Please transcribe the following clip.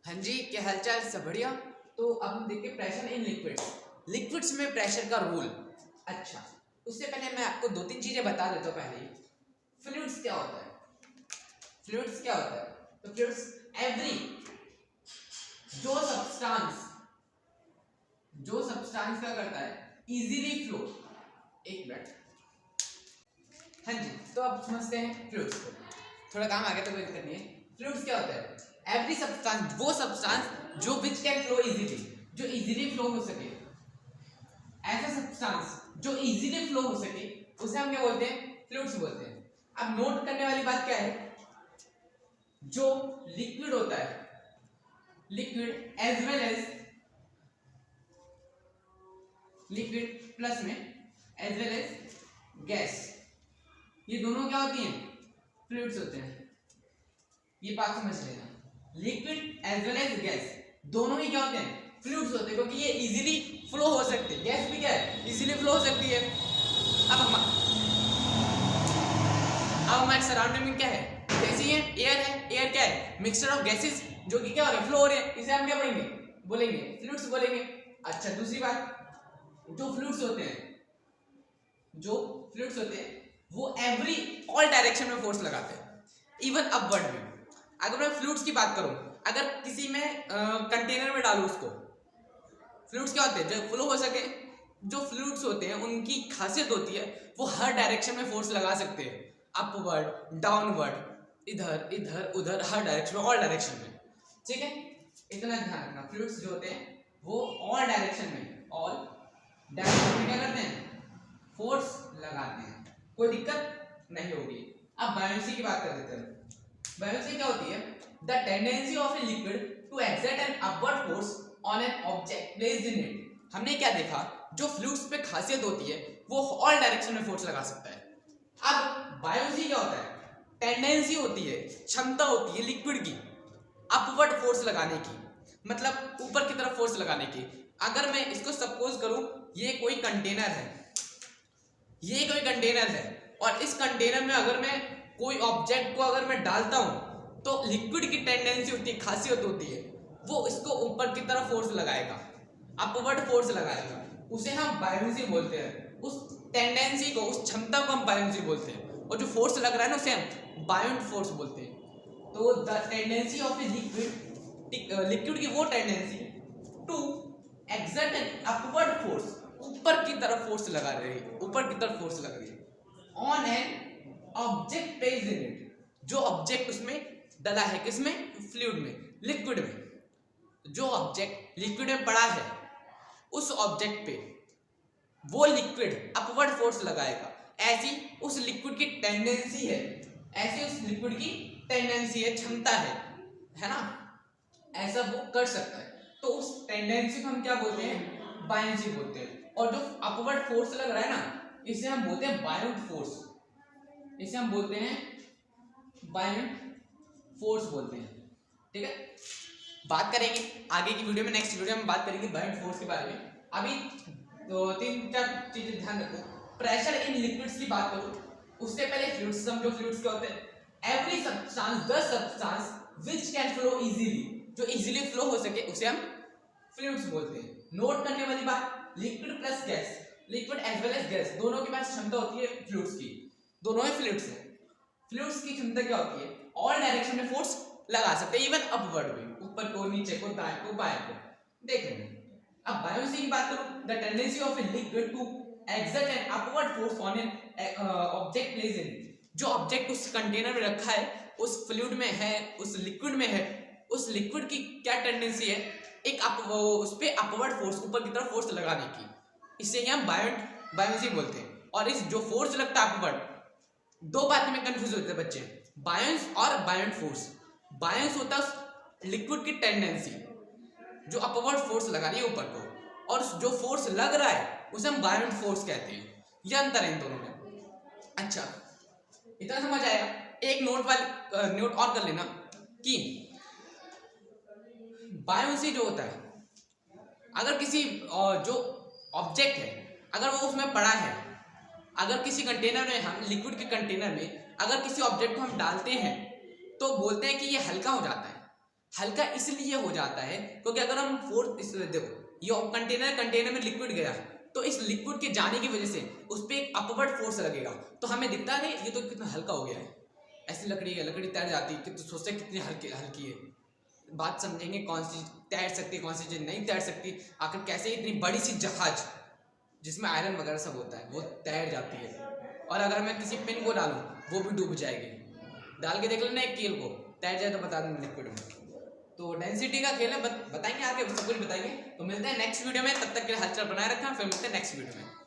हाँ जी, क्या हालचाल, सब बढ़िया। तो अब हम देखते हैं प्रेशर इन लिक्विड्स। लिक्विड्स में प्रेशर का रोल। अच्छा, उससे पहले मैं आपको दो तीन चीजें बता देता हूँ। पहले फ्लूइड्स क्या होता है। फ्लूइड्स क्या होता है? तो फ्लूइड्स एवरी जो सब्सटेंस क्या करता है, इजीली फ्लो। एक मिनट। हाँ जी, तो अब समझते हैं फ्लूइड्स को। थोड़ा काम आ गया तो कोई दिक्कत नहीं है। फ्लूइड्स क्या होता है? एवरी सब्सटेंस, वो सब्सटेंस जो विच कैन फ्लो इजीली, जो इजीली फ्लो हो सके। ऐसा सब्सटेंस जो इजीली फ्लो हो सके उसे हम क्या बोलते हैं? फ्लूइड्स बोलते हैं। अब नोट करने वाली बात क्या है, जो लिक्विड होता है, liquid as well as liquid plus में एज वेल एज गैस, ये दोनों क्या होती हैं? फ्लूइड्स होते हैं। ये बात समझ लेना, liquid as well as gas दोनों ही क्या होते हैं? फ्लूइड्स होते हैं, क्योंकि ये इजीली फ्लो हो सकते हैं। गैस भी क्या है? इजीली फ्लो हो सकती है। अब हमारे सराउंडिंग में क्या है? गैस ही है, एयर है। एयर क्या है? मिक्सचर ऑफ गैसेस जो कि क्या हो रहे हैं? फ्लो हो रहे हैं। इसे हम क्या बोलेंगे? फ्लूइड्स बोलेंगे। अच्छा, दूसरी बात, जो फ्लूइड्स होते हैं वो एवरी ऑल डायरेक्शन में फोर्स लगाते हैं, इवन अपवर्ड में। अगर मैं फ्लूइड्स की बात करूं, अगर किसी में कंटेनर में डालूं उसको, फ्लूइड्स क्या होते हैं? जो फ्लो हो सके। जो फ्लूइड्स होते हैं उनकी खासियत होती है वो हर डायरेक्शन में फोर्स लगा सकते हैं, अपवर्ड, डाउनवर्ड, इधर इधर उधर, हर डायरेक्शन में, ऑल डायरेक्शन में। ठीक है, इतना ध्यान रखना। फ्लूइड्स जो होते हैं वो ऑल डायरेक्शन में क्या करते हैं? फोर्स लगाते हैं। कोई दिक्कत नहीं होगी। अब बायोन्सी की बात कर लेते हैं। बायोन्सी क्या होती है? The tendency of a liquid to exert an upward force on an object placed in it. हमने क्या देखा, जो फ्लूइड्स पे खासियत होती है वो ऑल डायरेक्शन में फोर्स लगा सकता है। अब बायोन्सी क्या होता है? टेंडेंसी होती है, क्षमता होती है लिक्विड की अपवर्ड फोर्स लगाने की, मतलब ऊपर की तरफ फोर्स लगाने की। अगर मैं इसको सपोज करूं, ये कोई कंटेनर है, और इस कंटेनर में अगर मैं कोई ऑब्जेक्ट को अगर मैं डालता हूं तो लिक्विड की टेंडेंसी होती है, खासियत होती है, वो इसको ऊपर की तरफ फोर्स लगाएगा, अपवर्ड फोर्स लगाएगा। उसे हम बायोन्सी बोलते हैं। उस टेंडेंसी को, उस क्षमता को हम बायोन्सी बोलते हैं। और जो फोर्स लग रहा है ना उसे हम बायोंट फोर्स बोलते हैं। तो the tendency of a liquid की वो tendency to exert an upward force, ऊपर की तरफ फोर्स लगा रही है, ऊपर की तरफ फोर्स लग रही है, on an object placed in it, जो ऑब्जेक्ट उसमें डला है। किसमें? फ्लूइड में, लिक्विड में। जो ऑब्जेक्ट लिक्विड में पड़ा है उस ऑब्जेक्ट पे वो लिक्विड अपवर्ड फोर्स लगाएगा। ऐसी उस लिक्विड की टेंडेंसी है, क्षमता है ना, ऐसा वो कर सकता है। तो उस टेंडेंसी को हम क्या बोलते हैं? बायोन्सी बोलते हैं। और जो अपवर्ड फोर्स लग रहा है ना, इसे हम बोलते हैं बायोंट फोर्स। इसे हम बोलते हैं बायोंट फोर्स बोलते हैं। ठीक है, बात करेंगे आगे की वीडियो में, नेक्स्ट वीडियो में बात करेंगे बायोंट फोर्स के बारे में। अभी तो तीन चार चीजें ध्यान रखो। प्रेशर इन लिक्विड्स की बात करूं उससे पहले फ्लूइड्स समझो। फ्लूइड्स क्या होते हैं? Every substance, the substance which can flow easily, जो इजीली फ्लो हो सके उसे हम फ्लूइड्स बोलते हैं। नोट करने वाली बात, liquid plus gas, liquid as well as gas, दोनों के पास क्षमता होती है फ्लूइड्स की। दोनों ही फ्लूइड्स हैं। फ्लूइड्स की क्षमता क्या होती है? ऑल डायरेक्शन में फोर्स लगा सकते हैं, इवन अपवर्ड में, ऊपर को, नीचे को, दाएं को, बाएं को। देख लेंगे। अब बायोन्सी की बात करूं, the tendency of a liquid to exert an upward force on an object placed in it, जो ऑब्जेक्ट उस कंटेनर में रखा है, उस फ्लूइड में है, उस लिक्विड में है, उस लिक्विड की क्या टेंडेंसी है? उस पे अपवर्ड फोर्स, ऊपर की तरफ फोर्स लगाने की। इसे हम बायोन्सी बोलते हैं। और इस जो फोर्स लगता है अपवर्ड, दो बातें में कंफ्यूज होते हैं बच्चे, बायोन्स और बायोंट फोर्स। बायोन्स होता है लिक्विड की टेंडेंसी जो अपवर्ड फोर्स लगा रही है ऊपर को, और जो फोर्स लग रहा है उसे हम बायोंट फोर्स कहते हैं। यह अंतर है इन दोनों में। अच्छा, इतना समझ आएगा। एक नोट और कर लेना कि बायोन्सी जो होता है, अगर किसी जो ऑब्जेक्ट है अगर वो उसमें पड़ा है, अगर किसी कंटेनर में, हम लिक्विड के कंटेनर में अगर किसी ऑब्जेक्ट को हम डालते हैं तो बोलते हैं कि ये हल्का हो जाता है। हल्का इसलिए हो जाता है क्योंकि अगर हम फोर्स देखो ये कंटेनर में लिक्विड गया तो इस लिक्विड के जाने की वजह से उस पर एक अपवर्ड फोर्स लगेगा तो हमें दिखता है ये तो कितना हल्का हो गया है। ऐसी लकड़ी है, लकड़ी तैर जाती है, तो सोचते हैं कितनी हल्की है। बात समझेंगे कौन सी तैर सकती है कौन सी चीज नहीं तैर सकती। आखिर कैसे इतनी बड़ी सी जहाज जिसमें आयरन वगैरह सब होता है वो तैर जाती है, और अगर मैं किसी पिन को डालूं वो भी डूब जाएगी। डाल के देख लेना एक कील को, तैर जाए तो बता देना लिक्विड में। तो डेंसिटी का खेल है, बताएंगे आगे सब कुछ बताएंगे। तो मिलते हैं नेक्स्ट वीडियो में, तब तक के लिए हलचल बनाए रखना, फिर मिलते हैं नेक्स्ट वीडियो में।